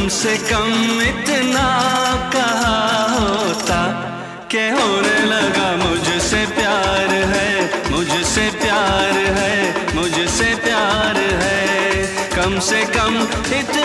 से कम इतना कहा होता कि होने लगा मुझसे प्यार है, मुझसे प्यार है, मुझसे प्यार है। कम से कम इतना